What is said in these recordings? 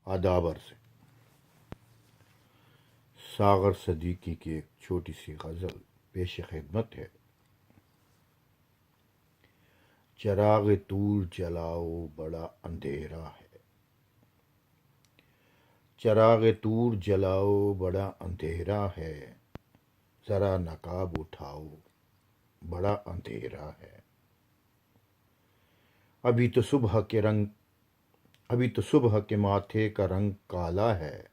آدابر سے ساغر صدیقی کی ایک چھوٹی سی غزل پیش خدمت ہے۔ چراغ طور جلاؤ بڑا اندھیرا ہے، چراغ طور جلاؤ بڑا اندھیرا ہے، ذرا نقاب اٹھاؤ بڑا اندھیرا ہے۔ ابھی تو صبح کے ماتھے کا رنگ کالا ہے،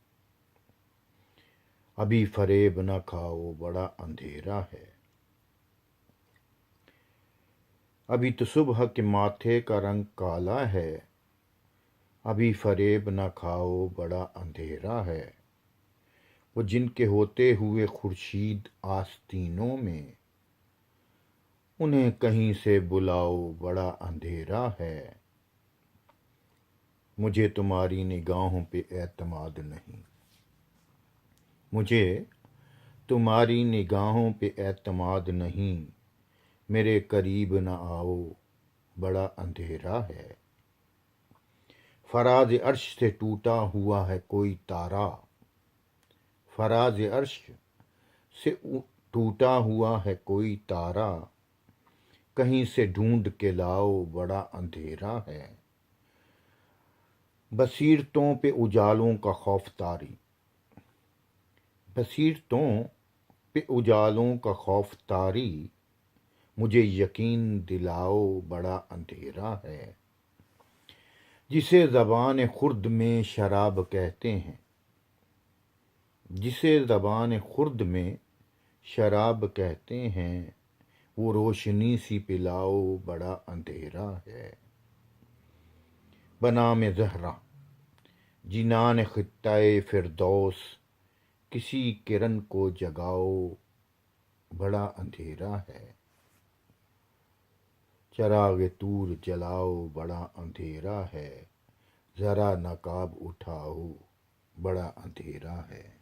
ابھی فریب نہ کھاؤ بڑا اندھیرا ہے۔ ابھی تو صبح کے ماتھے کا رنگ کالا ہے، ابھی فریب نہ کھاؤ بڑا اندھیرا ہے۔ وہ جن کے ہوتے ہوئے خورشید آستینوں میں، انہیں کہیں سے بلاؤ بڑا اندھیرا ہے۔ مجھے تمہاری نگاہوں پہ اعتماد نہیں، مجھے تمہاری نگاہوں پہ اعتماد نہیں، میرے قریب نہ آؤ بڑا اندھیرا ہے۔ فراز عرش سے ٹوٹا ہوا ہے کوئی تارا، فراز عرش سے ٹوٹا ہوا ہے کوئی تارا، کہیں سے ڈھونڈ کے لاؤ بڑا اندھیرا ہے۔ بصیرتوں پہ اجالوں کا خوف طاری، بصیرتوں پہ اجالوں کا خوف طاری، مجھے یقین دلاؤ بڑا اندھیرا ہے۔ جسے زبان خرد میں شراب کہتے ہیں، جسے زبان خرد میں شراب کہتے ہیں، وہ روشنی سی پلاؤ بڑا اندھیرا ہے۔ بنام زہرا جنان خطۂ فردوس، کسی کرن کو جگاؤ بڑا اندھیرا ہے۔ چراغ طور جلاؤ بڑا اندھیرا ہے، ذرا نقاب اٹھاؤ بڑا اندھیرا ہے۔